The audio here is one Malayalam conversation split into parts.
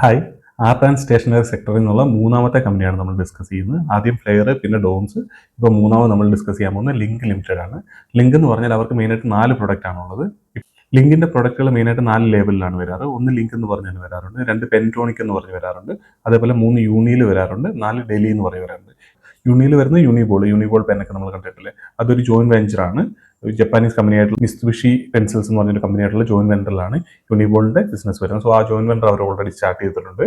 ഹായ്. ആർട്ട് ആൻഡ് സ്റ്റേഷനറി സെക്ടറിൽ നിന്നുള്ള മൂന്നാമത്തെ കമ്പനിയാണ് നമ്മൾ ഡിസ്കസ് ചെയ്യുന്നത്. ആദ്യം ഫ്ലെയർ, പിന്നെ ഡോംസ്. ഇപ്പോൾ മൂന്നാമത് നമ്മൾ ഡിസ്കസ് ചെയ്യാൻ പോകുന്നത് ലിങ്ക് ലിമിറ്റഡ് ആണ്. ലിങ്ക് എന്ന് പറഞ്ഞാൽ അവർക്ക് മെയിനായിട്ട് 4 പ്രൊഡക്റ്റ് ആണുള്ളത്. ലിങ്കിന്റെ പ്രൊഡക്റ്റുകൾ മെയിനായിട്ട് 4 ലേബലിലാണ് വരാറ്. ഒന്ന് ലിങ്ക് എന്ന് പറഞ്ഞ് വരാറുണ്ട്, 2 പെൻറ്റോണിക് എന്ന് പറഞ്ഞ് വരാറുണ്ട്, അതേപോലെ 3 യൂണിയിൽ വരാറുണ്ട്, 4 ഡെലി എന്ന് പറഞ്ഞ് വരാറുണ്ട്. യൂണിയിൽ വരുന്ന യൂണിബോൾ പെന്നൊക്കെ നമ്മൾ കണ്ടിട്ടില്ലേ, അതൊരു ജോയിന്റ് വെഞ്ചറാണ്. ജപ്പാനീസ് കമ്പനിയായിട്ടുള്ള മിസ്തുബിഷി പെൻസിൽസ് എന്ന് പറഞ്ഞൊരു കമ്പനിയായിട്ടുള്ള ജോയിന്റ് വെഞ്ചറിലാണ് യൂണിബോളിന്റെ ബിസിനസ് വരുന്നത്. സോ ആ ജോയിന്റ് വെഞ്ചർ അവർ ഓൾറെഡി സ്റ്റാർട്ട് ചെയ്തിട്ടുണ്ട്.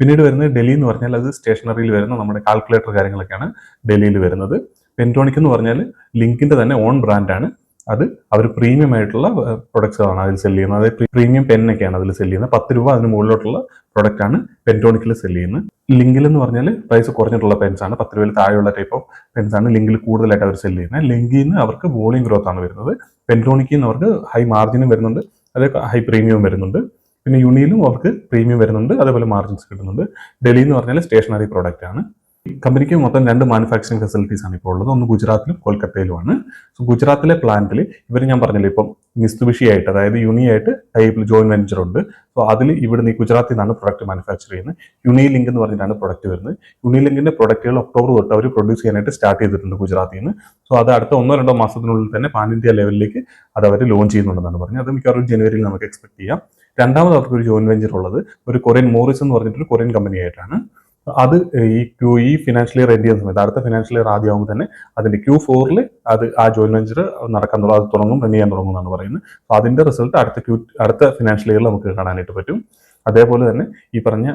പിന്നീട് വരുന്നത് ഡെലി എന്ന് പറഞ്ഞാൽ അത് സ്റ്റേഷനറിയിൽ വരുന്ന നമ്മുടെ കാൽക്കുലേറ്റർ കാര്യങ്ങളൊക്കെയാണ് ഡെലിയിൽ വരുന്നത്. പെൻറ്റോണിക് എന്ന് പറഞ്ഞാൽ ലിങ്കിന്റെ തന്നെ ഓൺ ബ്രാൻഡാണ്. അത് അവർ പ്രീമിയം ആയിട്ടുള്ള പ്രൊഡക്ട്സ് ആണ് അതിൽ സെല് ചെയ്യുന്നത്. അതായത് പ്രീമിയം പെന്നൊക്കെയാണ് അതിൽ സെല് ചെയ്യുന്നത്. 10 രൂപ അതിന് മുകളിലോട്ടുള്ള പ്രൊഡക്റ്റ് ആണ് പെൻറ്റോണിക്കിൽ സെല് ചെയ്യുന്നത്. ലിങ്കിൽ എന്ന് പറഞ്ഞാൽ പ്രൈസ് കുറഞ്ഞിട്ടുള്ള പെൻസ് ആണ്. 10 രൂപയിൽ താഴെയുള്ള ടൈപ്പ് ഓഫ് പെൻസ് ആണ് ലിങ്കിൽ കൂടുതലായിട്ട് അവർ സെല് ചെയ്യുന്നത്. ലിങ്കിൽ നിന്ന് അവർക്ക് വോളിയം ഗ്രോത്ത് ആണ് വരുന്നത്. പെൻറ്റോണിക്കിൽ നിന്ന് അവർക്ക് ഹൈ മാർജിനും വരുന്നുണ്ട്, അതേ ഹൈ പ്രീമിയവും വരുന്നുണ്ട്. പിന്നെ യൂണിയിലും അവർക്ക് പ്രീമിയം വരുന്നുണ്ട്, അതേപോലെ മാർജിൻസ് കിട്ടുന്നുണ്ട്. ഡെലി എന്ന് പറഞ്ഞാൽ സ്റ്റേഷനറി പ്രോഡക്റ്റ് ആണ്. കമ്പനിക്ക് മൊത്തം 2 മാനുഫാക്ചറിംഗ് ഫെസിലിറ്റീസ് ആണ് ഇപ്പോൾ ഉള്ളത്. ഒന്ന് ഗുജറാത്തിലും കൊൽക്കത്തയിലുമാണ്. സോ ഗുജറാത്തിലെ പ്ലാന്റിൽ ഇവർ ഞാൻ പറഞ്ഞില്ലേ ഇപ്പം മിസ്തുബിഷി ആയിട്ട്, അതായത് യുണി ആയിട്ട് ടൈപ്പിൽ ജോയിന്റ് വെഞ്ചർ ഉണ്ട്. സോ അതിൽ ഇവിടുന്ന് ഈ ഗുജറാത്തിൽ നിന്നാണ് പ്രൊഡക്റ്റ് മാനുഫാക്ചർ ചെയ്യുന്നത്. യുണി ലിങ്ക് എന്ന് പറഞ്ഞിട്ടാണ് പ്രൊഡക്റ്റ് വരുന്നത്. യുണി ലിങ്കിന്റെ പ്രൊഡക്റ്റുകൾ ഒക്ടോബർ തൊട്ട് അവർ പ്രൊഡ്യൂസ് ചെയ്യാനായിട്ട് സ്റ്റാർട്ട് ചെയ്തിട്ടുണ്ട് ഗുജറാത്തിൽ നിന്ന്. സോ അത് അടുത്ത 1-2 മാസത്തിനുള്ളിൽ തന്നെ പാൻ ഇന്ത്യ ലെവലിലേക്ക് അത് അവർ ലോഞ്ച് ചെയ്യുന്നുണ്ടെന്നാണ് പറഞ്ഞത്. അത് മിക്കവാറും ജനുവരിയിൽ നമുക്ക് എക്സ്പെക്ട് ചെയ്യാം. രണ്ടാമത് അവർക്ക് ഒരു ജോയിന്റ് വെഞ്ചർ ഉള്ളത് ഒരു കൊറിയൻ മോറിസ് എന്ന് പറഞ്ഞിട്ടൊരു കൊറിയൻ കമ്പനി ആയിട്ടാണ്. അത് ഈ ഫിനാൻഷ്യൽ ഇയർ എൻഡ് ചെയ്യുന്ന സമയത്ത്, അടുത്ത ഫിനാൻഷ്യൽ ഇയർ ആദ്യമാകുമ്പോൾ തന്നെ അതിന്റെ Q4 അത് ആ ജോയിന്റ് വെഞ്ചർ നടക്കാൻ തുടങ്ങും, അത് റൺ ചെയ്യാൻ തുടങ്ങും എന്നാണ് പറയുന്നത്. അപ്പോൾ അതിന്റെ റിസൾട്ട് അടുത്ത ഫിനാൻഷ്യൽ ഇയറിൽ നമുക്ക് കാണാനായിട്ട് പറ്റും. അതേപോലെ തന്നെ ഈ പറഞ്ഞ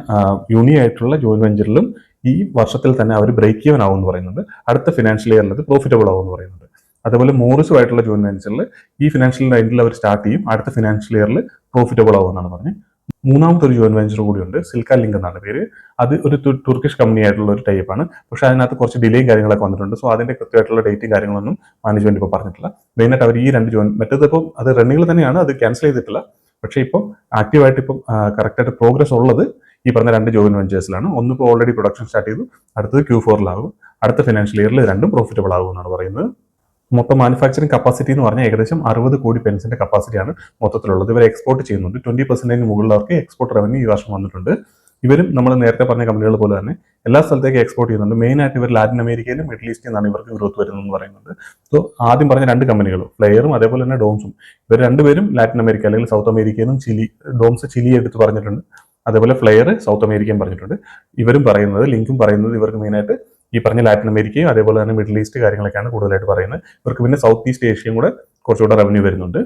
യൂണി ആയിട്ടുള്ള ജോയിന്റ് വെഞ്ചറിലും ഈ വർഷത്തിൽ തന്നെ അവർ ബ്രേക്ക് ഈവൻ ആവും എന്ന് പറയുന്നുണ്ട്. അടുത്ത ഫിനാൻഷ്യൽ ഇയറിൽ അത് പ്രോഫിറ്റബിൾ ആവും എന്ന് പറയുന്നുണ്ട്. അതേപോലെ മോറിസുമായിട്ടുള്ള ജോയിന്റ് വെഞ്ചറിൽ ഈ ഫിനാൻഷ്യൽ എൻഡിൽ അവർ സ്റ്റാർട്ട് ചെയ്യും, അടുത്ത ഫിനാൻഷ്യൽ ഇയറിൽ പ്രോഫിറ്റബിൾ ആവും എന്നാണ് പറഞ്ഞത്. മൂന്നാമത്തെ ഒരു ജോയിന്റ് വെഞ്ചർ കൂടിയുണ്ട്, സിൽക്ക ലിങ്ക് എന്നാണ് പേര്. അത് ഒരു തുർക്കിഷ് കമ്പനി ആയിട്ടുള്ള ഒരു ടൈപ്പാണ്. പക്ഷേ അതിനകത്ത് കുറച്ച് ഡിലേയും കാര്യങ്ങളൊക്കെ വന്നിട്ടുണ്ട്. സോ അതിന്റെ കൃത്യമായിട്ടുള്ള ഡേറ്റും കാര്യങ്ങളൊന്നും മാനേജ്മെന്റ് ഇപ്പോൾ പറഞ്ഞിട്ടില്ല. മെയിനായിട്ട് അവർ ഈ 2 മറ്റേത് ഇപ്പം അത് റണ്ണിങ്ങിൽ തന്നെയാണ്, അത് ക്യാൻസൽ ചെയ്തിട്ടില്ല. പക്ഷേ ഇപ്പം ആക്റ്റീവായിട്ട് ഇപ്പം കറക്റ്റായിട്ട് പ്രോഗ്രസ് ഉള്ളത് ഈ പറഞ്ഞ 2 ജോയിന്റ് വെഞ്ചേഴ്സിലാണ്. ഒന്നിപ്പോൾ ഓൾറെഡി പ്രൊഡക്ഷൻ സ്റ്റാർട്ട് ചെയ്തു, അടുത്തത് Q4 അടുത്ത ഫിനാൻഷ്യൽ ഇയറിൽ രണ്ടും പ്രോഫിറ്റബിൾ ആകും എന്നാണ് പറയുന്നത്. മൊത്തം മാനുഫാക്ചറിംഗ് കപ്പാസിറ്റി എന്ന് പറഞ്ഞാൽ ഏകദേശം 60 കോടി പെൻസിന്റെ കപ്പാസിറ്റിയാണ് മൊത്തത്തിലുള്ളത്. ഇവർ എക്സ്പോർട്ട് ചെയ്യുന്നുണ്ട്. 20% മുകളിൽ അവർക്ക് എക്സ്പോർട്ട് റവന്യൂ ഈ വർഷം വന്നിട്ടുണ്ട്. ഇവരും നമ്മൾ നേരത്തെ പറഞ്ഞ കമ്പനികൾ പോലെ തന്നെ എല്ലാ സ്ഥലത്തേക്ക് എക്സ്പോർട്ട് ചെയ്യുന്നുണ്ട്. മെയിനായിട്ട് ഇവർ ലാറ്റിൻ അമേരിക്കയിലും മിഡിൽ ഈസ്റ്റിൽ നിന്നാണ് ഇവർക്ക് ഗ്രോത്ത് വരുന്നതെന്ന് പറയുന്നത്. സോ ആദ്യം പറഞ്ഞ 2 കമ്പനികളും ഫ്ലെയറും അതേപോലെ തന്നെ ഡോംസും, ഇവർ രണ്ടുപേരും ലാറ്റിൻ അമേരിക്ക അല്ലെങ്കിൽ സൗത്ത് അമേരിക്കയിൽ നിന്നും ഡോംസ് ചിലി എടുത്ത് പറഞ്ഞിട്ടുണ്ട്, അതേപോലെ ഫ്ലെയർ സൗത്ത് അമേരിക്കയും പറഞ്ഞിട്ടുണ്ട്. ഇവരും പറയുന്നത്, ലിങ്കും പറയുന്നത് ഇവർക്ക് മെയിനായിട്ട് ഈ പറഞ്ഞ ലാറ്റിൻ അമേരിക്കയും അതേപോലെ തന്നെ മിഡിൽ ഈസ്റ്റ് കാര്യങ്ങളൊക്കെയാണ് കൂടുതലായിട്ട് പറയുന്നത്. ഇവർക്ക് പിന്നെ സൗത്ത് ഈസ്റ്റ് ഏഷ്യയും കൂടെ കുറച്ചുകൂടെ റവന്യൂ വരുന്നുണ്ട്.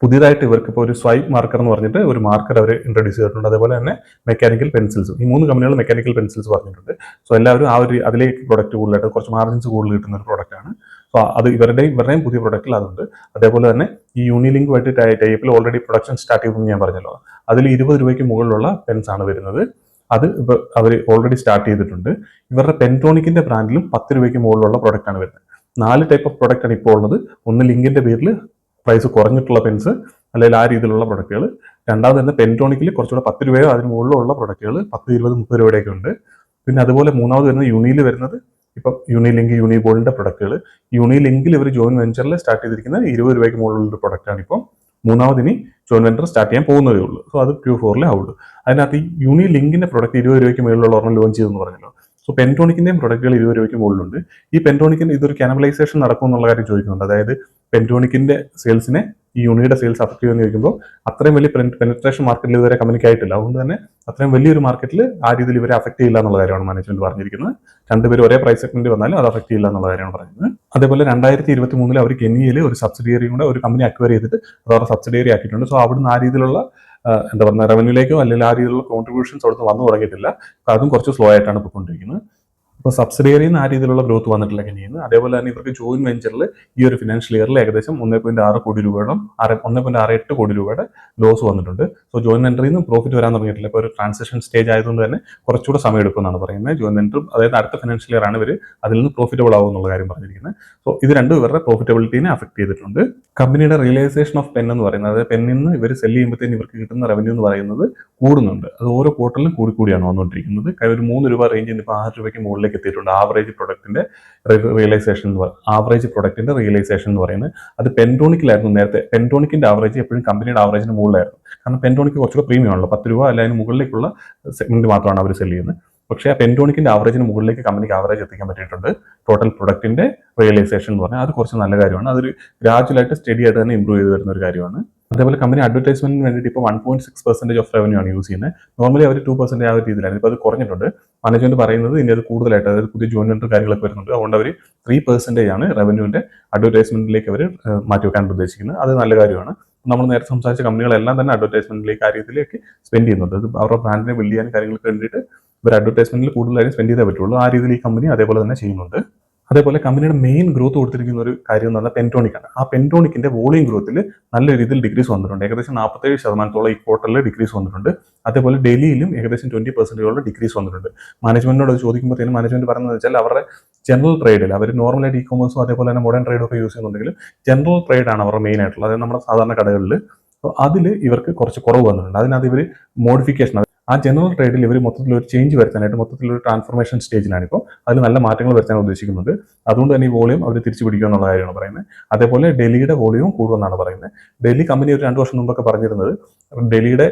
പുതിയതായിട്ട് ഇവർക്ക് ഇപ്പോൾ ഒരു സ്വൈപ്പ് മാർക്കർ എന്ന് പറഞ്ഞിട്ട് ഒരു മാർക്കർ അവർ ഇൻട്രൊഡ്യൂസ് ചെയ്തിട്ടുണ്ട്. അതേപോലെ തന്നെ മെക്കാനിക്കൽ പെൻസിൽസും, ഈ 3 കമ്പനികൾ മെക്കാനിക്കൽ പെൻസിൽസ് പറഞ്ഞിട്ടുണ്ട്. സോ എല്ലാവരും ആ ഒരു അതിലേക്ക് പ്രൊഡക്റ്റ് കൂടുതലായിട്ട് കുറച്ച് മാർജിൻസ് കൂടുതൽ കിട്ടുന്ന ഒരു പ്രൊഡക്റ്റാണ്. സോ അത് ഇവരുടെയും പുതിയ പ്രൊഡക്റ്റിൽ അതുണ്ട്. അതേപോലെ തന്നെ ഈ യൂണിലിങ്കുമായിട്ട് ടൈപ്പിൽ ഓൾറെഡി പ്രൊഡക്ഷൻ സ്റ്റാർട്ട് ചെയ്തെന്ന് ഞാൻ പറഞ്ഞല്ലോ, അതിൽ 20 രൂപയ്ക്ക് മുകളിലുള്ള പെൻസ് ആണ് വരുന്നത്. അത് ഇപ്പോൾ അവർ ഓൾറെഡി സ്റ്റാർട്ട് ചെയ്തിട്ടുണ്ട്. ഇവരുടെ പെൻറ്റോണിക്കിന്റെ ബ്രാൻഡിലും 10 രൂപയ്ക്ക് മുകളിലുള്ള പ്രൊഡക്റ്റ് ആണ് വരുന്നത്. 4 ടൈപ്പ് ഓഫ് പ്രൊഡക്റ്റ് ആണ് ഇപ്പോൾ ഉള്ളത്. ഒന്ന് ലിങ്കിന്റെ പേരിൽ പ്രൈസ് കുറഞ്ഞിട്ടുള്ള പെൻസ്, അല്ലെങ്കിൽ ആ രീതിയിലുള്ള പ്രൊഡക്റ്റുകൾ. രണ്ടാമത് തന്നെ പെൻറ്റോണിക്കിൽ കുറച്ചുകൂടെ 10 രൂപയോ അതിന് മുകളിലുള്ള പ്രൊഡക്റ്റുകൾ 10, 20, 30 രൂപയുടെയൊക്കെ ഉണ്ട്. പിന്നെ അതുപോലെ മൂന്നാമത് വരുന്നത് യൂണിയിൽ വരുന്നത് ഇപ്പം യൂണിലിങ്ക്, യൂണിബോളിന്റെ പ്രൊഡക്റ്റുകൾ. യൂണിലിങ്കിൽ ഇവർ ജോയിന്റ് വെഞ്ചറിൽ സ്റ്റാർട്ട് ചെയ്തിരിക്കുന്നത് 20 രൂപയ്ക്ക് മുകളിലുള്ള ഒരു പ്രൊഡക്റ്റാണ്. ഇപ്പം മൂന്നാമതിനി ജോയിന്റ് വെഞ്ചർ സ്റ്റാർട്ട് ചെയ്യാൻ പോകുന്നതേ ഉള്ളൂ. സോ അത് Q4 ആവുള്ളൂ. അതിനകത്ത് ഈ യൂണിലിങ്കിന്റെ പ്രൊഡക്റ്റ് 20 രൂപയ്ക്ക് മുകളിലുള്ള ഒരെണ്ണം ലോഞ്ച് ചെയ്തെന്ന് പറഞ്ഞല്ലോ. സോ പെൻറ്റോണിക്കിന്റെയും പ്രൊഡക്റ്റുകൾ 20 രൂപയ്ക്ക് മുകളിലുണ്ട്. ഈ പെൻറ്റോണിക്കിന് ഇതൊരു കാനബലൈസേഷൻ നടക്കും എന്നുള്ള കാര്യം ചോദിക്കുന്നുണ്ട്. അതായത് പെൻറ്റോണിക്കിന്റെ സെയിൽസിനെ ഈ യൂണിയുടെ സെയിൽസ് അഫക്ട് ചെയ്യുമെന്ന് ചോദിക്കുമ്പോൾ അത്രയും വലിയ പെനിട്രേഷൻ മാർക്കറ്റിൽ ഇതുവരെ കമ്പനിക്ക് ആയിട്ടില്ല. അതുകൊണ്ട് തന്നെ അത്രയും വലിയൊരു മാർക്കറ്റിൽ ആ രീതിയിൽ ഇവരെ അഫക്ട് ചെയ്യില്ല എന്നുള്ള കാര്യമാണ് മാനേജ്മെന്റ് പറഞ്ഞിരിക്കുന്നത്. രണ്ടുപേരും ഒരേ പ്രൈസ് സെഗ്മെന്റ് വന്നാലും അത് അഫക്ട് ചെയ്യില്ല എന്നുള്ള കാര്യമാണ് പറയുന്നത്. അതേപോലെ 2023 അവർ കെനിയയിൽ ഒരു സബ്സിഡിയറി കൂടെ ഒരു കമ്പനി അക്വയർ ചെയ്തിട്ട് അതവരുടെ സബ്സിഡിയറി ആക്കിയിട്ടുണ്ട്. സോ അവിടുന്ന് ആ രീതിയിലുള്ള എന്താ പറയുക റവന്യൂലേക്കോ അല്ലെങ്കിൽ ആ രീതിയിലുള്ള കോൺട്രിബ്യൂഷൻസ് അവിടുന്ന് വന്നു തുടങ്ങിയിട്ടില്ല. അതും കുറച്ച് സ്ലോ ആയിട്ടാണ് പോയിക്കൊണ്ടിരിക്കുന്നത്. ഇപ്പോൾ സബ്സിഡിയറിയിൽ നിന്ന് ആ രീതിയിലുള്ള ഗ്രോത്ത് വന്നിട്ടില്ല കെനിയിൽ. അതേപോലെ തന്നെ ഇവർക്ക് ജോയിന്റ് വെഞ്ചറിൽ ഈ ഒരു ഫിനാൻഷ്യൽ ഇയറിൽ ഏകദേശം 1.6 കോടി രൂപയുടെ 1.68 കോടി രൂപയുടെ ലോസ് വന്നിട്ടുണ്ട്. സോ ജോയിന്റ് വെഞ്ചറിൽ നിന്ന് പ്രോഫിറ്റ് വരാൻ തുടങ്ങിയിട്ടില്ല. ഇപ്പോൾ ഒരു ട്രാൻസാക്ഷൻ സ്റ്റേജ് ആയതുകൊണ്ട് തന്നെ കുറച്ചുകൂടെ സമയം എടുക്കുമെന്നാണ് പറയുന്നത്. ജോയിന്റ് വെഞ്ചറും അതായത് അടുത്ത ഫിനാൻഷ്യൽ ഇയർ ആണ് ഇവർ അതിൽ നിന്ന് പ്രോഫിറ്റബിൾ ആവും എന്നുള്ള കാര്യം പറഞ്ഞിരിക്കുന്നത്. സോ ഇത് രണ്ടും ഇവരുടെ പ്രോഫിറ്റബിലിറ്റിനെ അഫക്ട് ചെയ്തിട്ടുണ്ട്. കമ്പനിയുടെ റിയലൈസേഷൻ ഓഫ് പെൻ എന്ന് പറയുന്നത്, അതായത് പെന്നിൽ നിന്ന് ഇവർ സെല് ചെയ്യുമ്പോഴത്തേന് ഇവർക്ക് കിട്ടുന്ന റവന്യൂ എന്ന് പറയുന്നത് കൂടുന്നുണ്ട്. അത് ഓരോ ക്വാർട്ടറിലും കൂടിയാണ് വന്നുകൊണ്ടിരിക്കുന്നത്. ഒരു 3 രൂപ റേഞ്ചിൽ നിന്ന് ഇപ്പോൾ 6 രൂപയ്ക്ക് മുകളിലേക്ക് മുകളിലേക്ക് എത്തിയിട്ടുണ്ട്. ആവറേജ് പ്രൊഡക്റ്റിന്റെ റിയലൈസേഷൻ എന്ന് പറയുന്നത് അത് പെൻടോണിക്കിലായിരുന്നു നേരത്തെ. പെൻടോണിക്കിന്റെ ആവറേജ് എപ്പോഴും കമ്പനിയുടെ ആവറേജിന് മുകളിലായിരുന്നു. കാരണം പെൻടോണിക്ക് കുറച്ചുകൂടെ പ്രീമിയം ആണല്ലോ, 10 രൂപ അല്ല അതിന് മുകളിലേക്കുള്ള സെഗ്മെന്റ് മാത്രമാണ് അവർ സെല് ചെയ്യുന്നത്. പക്ഷേ ആ പെൻടോണിക്കിന്റെ ആവറേജിന് മുകളിലേക്ക് കമ്പനിക്ക് ആവറേജ് എത്തിക്കാൻ പറ്റിയിട്ടുണ്ട്. ടോട്ടൽ പ്രൊഡക്റ്റിന്റെ റിയലൈസേഷൻ എന്ന് പറഞ്ഞാൽ അത് കുറച്ച് നല്ല കാര്യമാണ്. അതൊരു ഗ്രാജുവലായിട്ട് സ്റ്റഡി ആയിട്ട് തന്നെ ഇംപ്രൂവ് ചെയ്ത് വരുന്ന ഒരു കാര്യമാണ്. അതേപോലെ കമ്പനി അഡ്വർടൈസ്മെന്റിന് വേണ്ടിയിട്ട് ഇപ്പോൾ 1.6% ഓഫ് റവന്യൂ ആണ് യൂസ് ചെയ്യുന്നത്. നോർമലി അവർ 2% ആ ഒരു രീതിയിലാണ്. ഇപ്പോൾ അത് കുറഞ്ഞിട്ടുണ്ട്. മാനേജ്മെന്റ് പറയുന്നത് ഇനി അത് കൂടുതലായിട്ട്, അതായത് പുതിയ ജോയിൻ വെന്റർ കാര്യങ്ങളൊക്കെ വരുന്നുണ്ട്, അതുകൊണ്ട് അവർ 3% ആണ് റവന്യൂവിന്റെ അഡ്വർടൈസ്മെന്റിലേക്ക് അവർ മാറ്റിവെക്കാൻ ഉദ്ദേശിക്കുന്നത്. അത് നല്ല കാര്യമാണ്. നമ്മൾ നേരത്തെ സംസാരിച്ച കമ്പനികളെല്ലാം തന്നെ അഡ്വർടൈസ്മെന്റിലേക്ക് ആ രീതിയിലേക്ക് സ്പെൻഡ് ചെയ്യുന്നുണ്ട്. അത് അവരുടെ ബ്രാൻഡിനെ ബിൽഡ് ചെയ്യാൻ കാര്യങ്ങൾക്ക് വേണ്ടിയിട്ട് ഇവർ അഡ്വർടൈസ്മെന്റിൽ കൂടുതലായും സ്പെൻഡ് ചെയ്തേ പറ്റുള്ളൂ. ആ രീതിയിൽ ഈ കമ്പനി അതേപോലെ തന്നെ ചെയ്യുന്നുണ്ട്. അതേപോലെ കമ്പനിയുടെ മെയിൻ ഗ്രോത്ത് കൊടുത്തിരിക്കുന്ന ഒരു കാര്യം എന്ന് പറഞ്ഞാൽ പെൻടോണിക്കാണ്. ആ പെൻടോണിക്കിന്റെ വോളിയം ഗ്രോത്തിൽ നല്ല രീതിയിൽ ഡിക്രീസ് വന്നിട്ടുണ്ട്. ഏകദേശം 47% ഈ ക്വാർട്ടറിൽ ഡിക്രീസ് വന്നിട്ടുണ്ട്. അതേപോലെ ഡൽഹിയിലും ഏകദേശം 20% ഡിക്രീസ് വന്നിട്ടുണ്ട്. മാനേജ്മെന്റിനോട് ചോദിക്കുമ്പോഴത്തേനും മാനേജ്മെന്റ് പറയുന്നത് വെച്ചാൽ അവരുടെ ജനറൽ ട്രേഡിൽ അവർ നോർമലായിട്ട് ഇ കൊമേഴ്സും അതേപോലെ തന്നെ മോഡേൺ ട്രേഡും ഒക്കെ യൂസ് ചെയ്യുന്നുണ്ടെങ്കിലും ജനറൽ ട്രേഡ് ആണ് അവരുടെ മെയിൻ ആയിട്ടുള്ളത്. അതായത് നമ്മുടെ സാധാരണ കടകളിൽ. അതിൽ ഇവർക്ക് കുറച്ച് കുറവ് വന്നിട്ടുണ്ട്. അതിനകത്ത് ഇവർ മോഡിഫിക്കേഷൻ, ആ ജനറൽ ട്രേഡിൽ ഇവർ മൊത്തത്തിൽ ഒരു ചേഞ്ച് വരുത്താനായിട്ട് മൊത്തത്തിലൊരു ട്രാൻസ്ഫോർമേഷൻ സ്റ്റേജിലാണ്. ഇപ്പോൾ അതിൽ നല്ല മാറ്റങ്ങൾ വരുത്താൻ ഉദ്ദേശിക്കുന്നുണ്ട്. അതുകൊണ്ട് തന്നെ ഈ വോളിയം അവർ തിരിച്ചു പിടിക്കുക എന്നുള്ള കാര്യമാണ് പറയുന്നത്. അതേപോലെ ഡൽഹിയുടെ വോളിയം കൂടുമെന്നാണ് പറയുന്നത്. ഡൽഹി കമ്പനി ഒരു 2 വർഷം മുമ്പൊക്കെ പറഞ്ഞിരുന്നത് ഡൽഹിയുടെ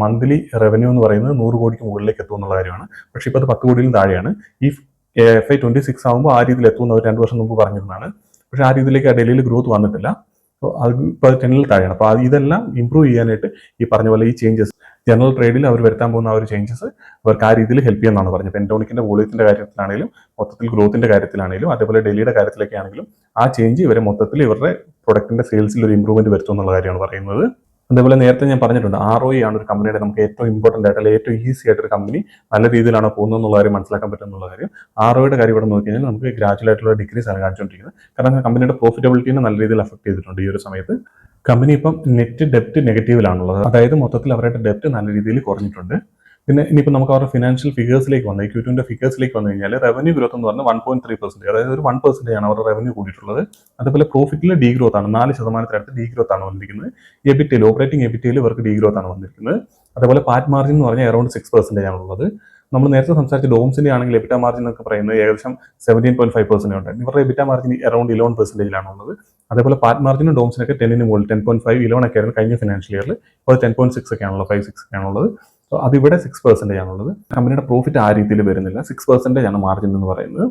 മന്ത്ലി റവന്യൂ എന്ന് പറയുന്നത് 100 കോടിക്ക് മുകളിലേക്ക് എത്തും എന്നുള്ള കാര്യമാണ്. പക്ഷേ ഇപ്പോൾ അത് 10 കോടിയിലും താഴെയാണ്. ഈ FY 26 ആകുമ്പോൾ ആ രീതിയിൽ എത്തുമെന്ന് അവർ 2 വർഷം മുമ്പ് പറഞ്ഞിരുന്നതാണ്. പക്ഷേ ആ രീതിയിലേക്ക് ഡൽഹിയിൽ ഗ്രോത്ത് വന്നിട്ടില്ല. അത് ഇപ്പോൾ 10-ൽ താഴെയാണ്. അപ്പോൾ ഇതെല്ലാം ഇമ്പ്രൂവ് ചെയ്യാനായിട്ട് ഈ പറഞ്ഞ പോലെ ഈ ചേഞ്ചസ് ജനറൽ ട്രേഡിൽ അവർ വരുത്താൻ പോകുന്ന ആ ഒരു ചേഞ്ചസ് അവർക്ക് ആ രീതിയിൽ ഹെൽപ്പ് ചെയ്യുമെന്നാണ് പറഞ്ഞത്. പെൻടോണിക്കിന്റെ വോളിയത്തിന്റെ കാര്യത്തിലാണെങ്കിലും മൊത്തത്തിൽ ഗ്രോത്തിന്റെ കാര്യത്തിലാണെങ്കിലും അതേപോലെ ഡൽഹിയുടെ കാര്യത്തിലൊക്കെ ആണെങ്കിലും ആ ചേഞ്ച് ഇവരെ മൊത്തത്തിൽ ഇവരുടെ പ്രൊഡക്റ്റിന്റെ സെയിൽസിൽ ഒരു ഇമ്പ്രൂവ്മെന്റ് വരുത്തും എന്നുള്ള കാര്യമാണ് പറയുന്നത്. അതേപോലെ നേരത്തെ ഞാൻ പറഞ്ഞിട്ടുണ്ട്, ROE ആണ് ഒരു കമ്പനിയുടെ നമുക്ക് ഏറ്റവും ഇമ്പോർട്ടന്റ് ആയിട്ട് അല്ലെങ്കിൽ ഏറ്റവും ഈസി ആയിട്ട് ഒരു കമ്പനി നല്ല രീതിയിലാണ് പോകുന്നത് എന്നുള്ള കാര്യം മനസ്സിലാക്കാൻ പറ്റുന്നുള്ള കാര്യം. ROEയുടെ കാര്യം ഇവിടെ നോക്കി കഴിഞ്ഞാൽ നമുക്ക് ഗ്രാജുവൽ ആയിട്ടുള്ള ഡിക്രീസ് ആണ് കാണിച്ചുകൊണ്ടിരിക്കുന്നത്. കാരണം കമ്പനിയുടെ പ്രോഫിറ്റബിലിറ്റിനെ നല്ല രീതിയിൽ അഫക്ട് ചെയ്തിട്ടുണ്ട് ഈ ഒരു സമയത്ത്. കമ്പനി ഇപ്പം നെറ്റ് ഡെപ്റ്റ് നെഗറ്റീവിലാണുള്ളത്. അതായത് മൊത്തത്തിൽ അവരുടെ ഡെപ്റ്റ് നല്ല രീതിയിൽ കുറഞ്ഞിട്ടുണ്ട്. പിന്നെ ഇനിയിപ്പോൾ നമുക്ക് അവരുടെ ഫിനാൻഷ്യൽ ഫിഗേഴ്സിലേക്ക് വന്ന് Q2ന്റെ ഫിഗേഴ്സിലേക്ക് വന്നു കഴിഞ്ഞാൽ റവന്യൂ ഗ്രോത്ത് എന്ന് പറഞ്ഞാൽ 1.3%, അതായത് ഒരു 1% ആണ് അവരുടെ റവന്യൂ കൂടിയിട്ടുള്ളത്. അതേപോലെ പ്രോഫിറ്റിൽ ഡീഗ്രോത്ത് ആണ്, 4% ഡീഗ്രോത്ത് ആണ് വന്നിരിക്കുന്നത്. എബിറ്റയിൽ ഓപ്പറേറ്റിംഗ് എബിറ്റയിൽ ഇവർക്ക് ഡീഗ്രോത്ത് ആണ് വന്നിരിക്കുന്നത്. അതേപോലെ പാറ്റ് മാർജിൻ എന്ന് പറഞ്ഞാൽ അറൌണ്ട് 6% ആണുള്ളത്. നമ്മൾ നേരത്തെ സംസാരിച്ച ഡോംസിന്റെ ആണെങ്കിൽ എബിറ്റ മാർജിൻ എന്നൊക്കെ പറയുന്നത് ഏകദേശം 17.5% ഉണ്ട്. ഇവരുടെ എബിറ്റ മാർജിൻ അറൌണ്ട് 11% ആണുള്ളത്. അതേപോലെ പാറ്റ് മാർജിനും ഡോംസിനൊക്കെ 10-ന് മുകളിൽ 10.5, 11 ഒക്കെ ആയിരുന്നു കഴിഞ്ഞ ഫിനാൻഷ്യൽ ഇയറിൽ. ഇപ്പോൾ 10.6 ഒക്കെ ആണുള്ളത്, 5-6 ഒക്കെ ആണുള്ളത്. സോ അതിവിടെ 6% ആണുള്ളത്. കമ്പനിയുടെ പ്രോഫിറ്റ് ആ രീതിയിൽ വരുന്നില്ല. 6% ആണ് മാർജിൻ എന്ന് പറയുന്നത്.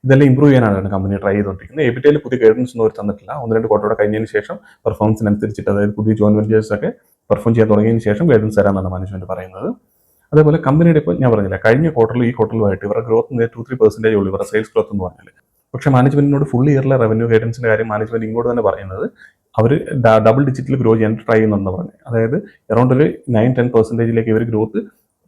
ഇതെല്ലാം ഇമ്പ്രൂവ് ചെയ്യാനാണ് കമ്പനി ട്രൈ ചെയ്തുകൊണ്ടിരിക്കുന്നത്. എബിറ്റയിൽ പുതിയ ഗൈഡൻസ് ഒന്നും അവർ തന്നിട്ടില്ല. 1-2 ക്വാർട്ടർ കഴിഞ്ഞതിന് ശേഷം പെർഫോമൻസിനനുസരിച്ചിട്ട്, അതായത് പുതിയ ജോയിന്റ് വെഞ്ചേഴ്സ് ഒക്കെ പെർഫോം ചെയ്യാൻ തുടങ്ങിയതിന് ശേഷം ഗൈഡൻസ് തരാമെന്നാണ് മാനേജ്മെന്റ് പറയുന്നത്. അതേപോലെ കമ്പനിയുടെ ഇപ്പോൾ ഞാൻ പറഞ്ഞില്ല, കഴിഞ്ഞ ക്വാർട്ടറിൽ ഈ ക്വാർട്ടറിലുമായിട്ട് ഇവരുടെ ഗ്രോത്ത് 2-3% ഉള്ളൂ, ഇവരുടെ സെയിൽസ് ഗ്രോത്ത് എന്ന് പറഞ്ഞാൽ. പക്ഷേ മാനേജ്മെന്റിനോട് ഫുൾ ഇയറിലെ റവന്യൂ ഗൈഡൻസിന്റെ കാര്യം മാനേജ്മെന്റ് ഇങ്ങോട്ട് തന്നെ പറയുന്നത് അവർ ഡബിൾ ഡിജിറ്റിൽ ഗ്രോ ചെയ്യാൻ ട്രൈ ചെയ്യുന്നുണ്ടെന്ന് പറഞ്ഞു. അതായത് അറൌണ്ട് ഒരു 9-10% ഇവർ ഗ്രോത്ത്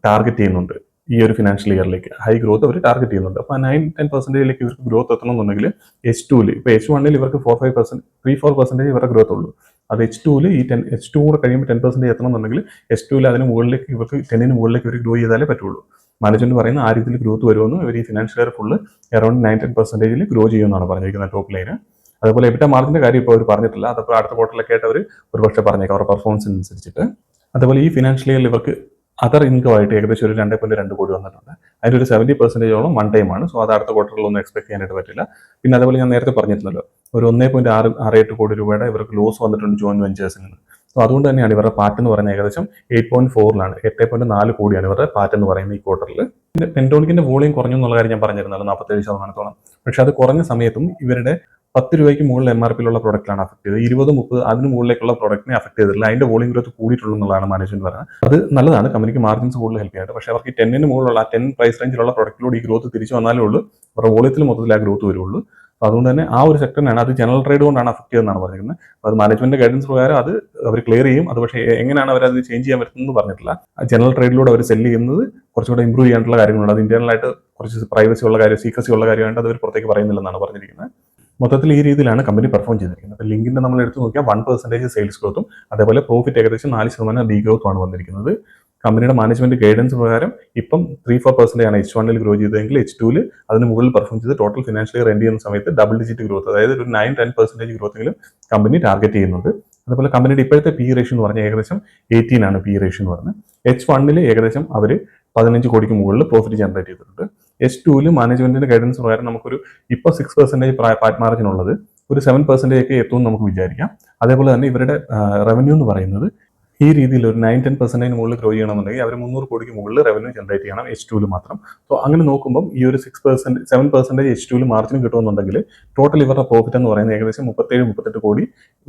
ടാർഗറ്റ് ചെയ്യുന്നുണ്ട്. ഈ ഒരു ഫിനാൻഷ്യൽ ഇയറിലേക്ക് ഹൈ ഗ്രോത്ത് അവർ ടാർഗറ്റ് ചെയ്യുന്നുണ്ട്. അപ്പോൾ 9-10% ഇവർക്ക് ഗ്രോത്ത് എത്തണമെന്നുണ്ടെങ്കിൽ H2ൽ, ഇപ്പോൾ H1ൽ ഇവർക്ക് 3-4% ഇവരുടെ ഗ്രോത്ത് ഉള്ളൂ. അത് H2ൽ ഈ H2 കൂടെ കഴിയുമ്പോൾ 10% എത്തണമെന്നുണ്ടെങ്കിൽ H2ൽ അതിന് മുകളിലേക്ക് ഇവർക്ക് 10-ന് മുകളിലേക്ക് ഇവർ ഗ്രോ ചെയ്താലേ പറ്റുള്ളൂ. മാനേജ്മെന്റ് പറയുന്ന ആ രീതിയിൽ ഗ്രോത്ത് വരുമെന്ന് ഇവർ ഈ financial year full around 9-10% grow ചെയ്യുമെന്നാണ് പറഞ്ഞിരിക്കുന്നത് ടോപ്പ് ലൈന്. അതുപോലെ എബിറ്റ മാർജിന്റെ കാര്യം ഇപ്പോൾ അവർ പറഞ്ഞിട്ടില്ല. അതപ്പോൾ അടുത്ത ക്വാർട്ടറിലൊക്കെ ആയിട്ട് അവർ ഒരുപക്ഷെ പറഞ്ഞേക്കാം അവരുടെ പെർഫോമൻസിനനുസരിച്ചിട്ട്. അതുപോലെ ഈ ഫിനാൻഷ്യൽ ഇയറിൽ ഇവർക്ക് അതർ ഇൻകം ആയിട്ട് ഏകദേശം ഒരു 2.2 കോടി വന്നിട്ടുണ്ട്. അതിൻ്റെ ഒരു 70%ഓളം വൺ ടൈം ആണ്. സോ അത് അടുത്ത ക്വാർട്ടറിലൊന്നും എക്സ്പെക്ട് ചെയ്യാനായിട്ട് പറ്റില്ല. പിന്നെ അതുപോലെ ഞാൻ നേരത്തെ പറഞ്ഞിരുന്നല്ലോ, ഒരു 1.68 കോടി രൂപയുടെ ഇവർക്ക് ലോസ് വന്നിട്ടുണ്ട് ജോയിന്റ് വെഞ്ചേഴ്സിൽ നിന്ന്. സോ അതുകൊണ്ട് തന്നെയാണ് ഇവരുടെ പാറ്റ് എന്ന് പറയുന്നത് ഏകദേശം 8.4-ലാണ്, 8.4 കോടിയാണ് ഇവരുടെ പാറ്റ് എന്ന് പറയുന്നത് ഈ ക്വാർട്ടറിൽ. പിന്നെ പെൻടോണിക്കിന്റെ വോളിയം കുറഞ്ഞു എന്നുള്ള കാര്യം ഞാൻ പറഞ്ഞിരുന്നല്ലോ, 47%. പക്ഷെ അത് കുറഞ്ഞ സമയത്തും ഇവരുടെ 10 രൂപയ്ക്ക് മുകളിൽ MRPയിലുള്ള പ്രൊഡക്റ്റിലാണ് അഫക്ട് ചെയ്തത്. 20-30 അതിന് മുകളിലേക്കുള്ള പ്രൊഡക്റ്റിനെ അഫക്ട് ചെയ്തിട്ടില്ല. അതിന്റെ വോളിയം ഗ്രോത്ത് കൂടിയിട്ടുള്ളൂ എന്നുള്ളതാണ് മാനേജ്മെന്റ് പറയുന്നത്. അത് നല്ലതാണ്, കമ്പനിക്ക് മാർജിൻസ് കൂടുതൽ ഹെൽപ്പ് ചെയ്യാനായിട്ട്. പക്ഷേ അവർക്ക് 10-ന് മുകളിലുള്ള 10 പ്രൈസ് റേഞ്ചിലുള്ള പ്രൊഡക്റ്റിലൂടെ ഈ ഗ്രോത്ത് തിരിച്ചു വന്നാലേ ഉള്ളൂ അവരുടെ വോളിയത്തിൽ മൊത്തത്തിൽ ആ ഗ്രോത്ത് വരുള്ളൂ. അതുകൊണ്ട് തന്നെ ആ ഒരു സെക്ടറിനാണ് അത് ജനറൽ ട്രേഡ് കൊണ്ടാണ് അഫക്ട് ചെയ്തതെന്നാണ് പറഞ്ഞിരിക്കുന്നത്. അപ്പോൾ അത് മാനേജ്മെന്റ് ഗൈഡൻസ് പ്രകാരം അത് അവർ ക്ലിയർ ചെയ്യും. അത് പക്ഷേ എങ്ങനെയാണ് അവർ അത് ചേഞ്ച് ചെയ്യാൻ പറ്റുന്നത് പറഞ്ഞിട്ടില്ല. ജനറൽ ട്രേഡിലൂടെ അവർ സെല് ചെയ്യുന്നത് കുറച്ചുകൂടെ ഇമ്പ്രൂവ് ചെയ്യാനുള്ള കാര്യങ്ങളുണ്ട്. അത് ഇന്റേണലായിട്ട് കുറച്ച് പ്രൈവസി ഉള്ള കാര്യം, സീക്രസി ഉള്ള കാര്യമായിട്ട് അത് അവർ പുറത്തേക്ക് പറയുന്നില്ലെന്നാണ് പറഞ്ഞിരിക്കുന്നത്. മൊത്തത്തിൽ ഈ രീതിയിലാണ് കമ്പനി പെർഫോം ചെയ്തിരിക്കുന്നത്. അപ്പോൾ ലിങ്കിന്റെ നമ്മൾ എടുത്ത് നോക്കിയാൽ 1% സെയിൽസ് ഗ്രോത്തും അതേപോലെ പ്രോഫിറ്റ് ഏകദേശം 4% ഡീ ഗ്രോത്തുമാണ് വന്നിരിക്കുന്നത്. കമ്പനിയുടെ മാനേജ്മെന്റ് ഗൈഡൻസ് പ്രകാരം ഇപ്പം 3-4% ആണ് H1ൽ ഗ്രോ ചെയ്തതെങ്കിൽ H2ൽ അതിന് മുകളിൽ പെർഫോം ചെയ്ത് ടോട്ടൽ ഫിനാൻഷ്യൽ ഇയർ എൻഡ് ചെയ്യുന്ന സമയത്ത് ഡബിൾ ഡിജിറ്റ് ഗ്രോത്ത്, അതായത് ഒരു 9-10% ഗ്രോത്തെങ്കിലും കമ്പനി ടാർഗറ്റ് ചെയ്യുന്നുണ്ട്. അതുപോലെ കമ്പനിയുടെ ഇപ്പോഴത്തെ PE റേഷ്യോ എന്ന് പറഞ്ഞാൽ ഏകദേശം 18 ആണ് PE റേഷ്യോ എന്ന് പറഞ്ഞത്. H1ൽ ഏകദേശം അവർ 15 കോടിക്ക് മുകളിൽ പ്രോഫിറ്റ് ജനറേറ്റ് ചെയ്തിട്ടുണ്ട്. H2 മാനേജ്മെന്റിന്റെ ഗൈഡൻസ് പ്രകാരം നമുക്കൊരു ഇപ്പോൾ 6% പാറ്റ് മാർജിൻ ഉള്ളത് ഒരു 7% ഒക്കെ എത്തുമെന്ന് നമുക്ക് വിചാരിക്കാം. അതേപോലെ തന്നെ ഇവരുടെ റവന്യൂ എന്ന് പറയുന്നത് ഈ രീതിയിൽ ഒരു 9-10% മുകളിൽ ഗ്രോ ചെയ്യണമെന്നുണ്ടെങ്കിൽ അവർ 300 കോടിക്ക് മുകളിൽ റവന്യൂ ജനറേറ്റ് ചെയ്യണം H2 മാത്രം. സോ അങ്ങനെ നോക്കുമ്പോൾ ഈ ഒരു 7% H2 മാർജിൻ കിട്ടുമെന്നുണ്ടെങ്കിൽ ടോട്ടൽ ഇവരുടെ പ്രോഫിറ്റ് എന്ന് പറയുന്നത് ഏകദേശം 37-38 കോടി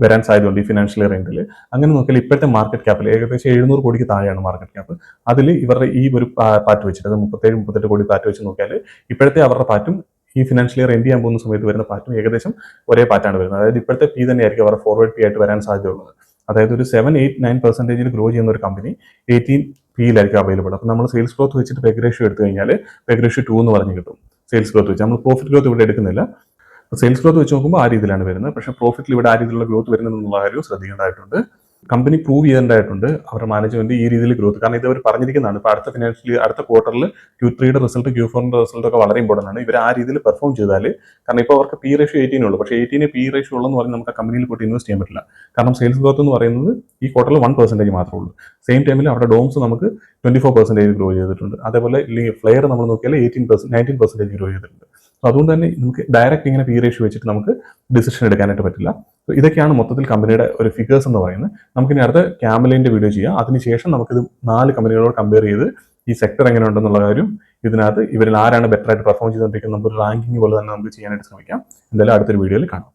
വരാൻ സാധ്യതയുണ്ട് ഈ ഫിനാൻഷ്യൽ ഇയർ എൻഡിൽ. അങ്ങനെ നോക്കിയാൽ ഇപ്പോഴത്തെ മാർക്കറ്റ് ക്യാപ്പിൽ ഏകദേശം 700 കോടിക്ക് താഴെയാണ് മാർക്കറ്റ് ക്യാപ്പ്. അതിൽ ഇവരുടെ ഈ ഒരു പാറ്റ് വെച്ചിട്ട് 37-38 കോടി പാറ്റ് വെച്ച് നോക്കിയാൽ ഇപ്പോഴത്തെ അവരുടെ പാറ്റും ഈ ഫിനാൻഷ്യൽ ഇയർ എൻഡ് ചെയ്യാൻ പോകുന്ന സമയത്ത് വരുന്ന പാറ്റും ഏകദേശം ഒരേ പാറ്റാണ് വരുന്നത്. അതായത് ഇപ്പോഴത്തെ പി തന്നെയായിരിക്കും അവരുടെ ഫോർവേഡ് പി ആയിട്ട് വരാൻ സാധ്യതയുള്ളത്. അതായത് ഒരു 7-8-9% ഗ്രോ ചെയ്യുന്ന ഒരു കമ്പനി 18 പിയിലായിരിക്കും അവൈലബിൾ. അപ്പോൾ നമ്മൾ സെയിൽസ് ഗ്രോത്ത് വെച്ചിട്ട് പെഗ് റേഷ്യോ എടുത്തു കഴിഞ്ഞാൽ പെഗ് റേഷ്യോ 2 എന്ന് പറഞ്ഞ് കിട്ടും. സെയിൽസ് ഗ്രോത്ത് വെച്ച് നമ്മൾ പ്രോഫിറ്റ് ഗ്രോത്ത് ഇവിടെ എടുക്കുന്നില്ല. സെയിൽസ് ഗ്രോത്ത് വെച്ച് നോക്കുമ്പോൾ ആ രീതിയിലാണ് വരുന്നത്. പക്ഷേ പ്രോഫിറ്റിൽ ഇവിടെ ആ രീതിയിലുള്ള ഗ്രോത്ത് വരുന്നതെന്നുള്ള കാര്യം ശ്രദ്ധിക്കേണ്ടതായിട്ടുണ്ട്. കമ്പനി പ്രൂവ് ചെയ്യേണ്ടതായിട്ടുണ്ട് അവരുടെ മാനേജ്മെന്റ് ഈ രീതിയിൽ ഗ്രോത്ത്. കാരണം ഇത് അവർ പറഞ്ഞിരിക്കുന്നതാണ്. ഇപ്പോൾ അടുത്ത ഫിനാൻഷ്യലി അടുത്ത ക്വാർട്ടറിൽ Q3യുടെ റിസൾട്ട് Q4ന്റെ റിസൾട്ട് ഒക്കെ വളരെ ഇമ്പോർട്ടൻ്റ് ആണ്. ഇവർ ആ രീതിയിൽ പെർഫോം ചെയ്താൽ, കാരണം ഇപ്പോൾ അവർക്ക് പി റേഷ്യോ 18 ഉള്ളൂ. പക്ഷേ 18 പി റേഷ്യോ ഉള്ളെന്ന് പറഞ്ഞാൽ നമുക്ക് ആ കമ്പനിയിൽ പോയിട്ട് ഇൻവെസ്റ്റ് ചെയ്യാൻ പറ്റില്ല. കാരണം സെയിൽസ് ഗ്രോത്ത് എന്ന് പറയുന്നത് ഈ ക്വാർട്ടറിൽ 1% മാത്രമേ ഉള്ളൂ. സെയിം ടൈമിൽ അവരുടെ ഡോംസ് നമുക്ക് 24% ഗ്രോ ചെയ്തിട്ടുണ്ട്. അതേപോലെ ഫ്ലെയർ നമ്മൾ നോക്കിയാൽ 19% ഗ്രോ ചെയ്തിട്ടുണ്ട്. അതുകൊണ്ട് തന്നെ നമുക്ക് ഡയറക്റ്റ് ഇങ്ങനെ പി റേഷ്യോ വെച്ചിട്ട് നമുക്ക് ഡിസിഷൻ എടുക്കാനായിട്ട് പറ്റില്ല. ഇതൊക്കെയാണ് മൊത്തത്തിൽ കമ്പനിയുടെ ഒരു ഫിഗേഴ്സ് എന്ന് പറയുന്നത്. നമുക്കിനി അടുത്ത ക്യാമലിൻ്റെ വീഡിയോ ചെയ്യാം. അതിനുശേഷം നമുക്കിത് 4 കമ്പനികളോട് കമ്പയർ ചെയ്ത് ഈ സെക്ടർ എങ്ങനെ ഉണ്ടെന്നുള്ള കാര്യം, ഇതിനകത്ത് ഇവരിൽ ആരാണ് ബെറ്റർ ആയിട്ട് പെർഫോം ചെയ്തുകൊണ്ടിരിക്കുന്നത്, നമുക്കൊരു റാങ്കിങ് പോലെ തന്നെ നമുക്ക് ചെയ്യാനായിട്ട് ശ്രമിക്കാം. എന്തായാലും അടുത്തൊരു വീഡിയോയിൽ കാണാം.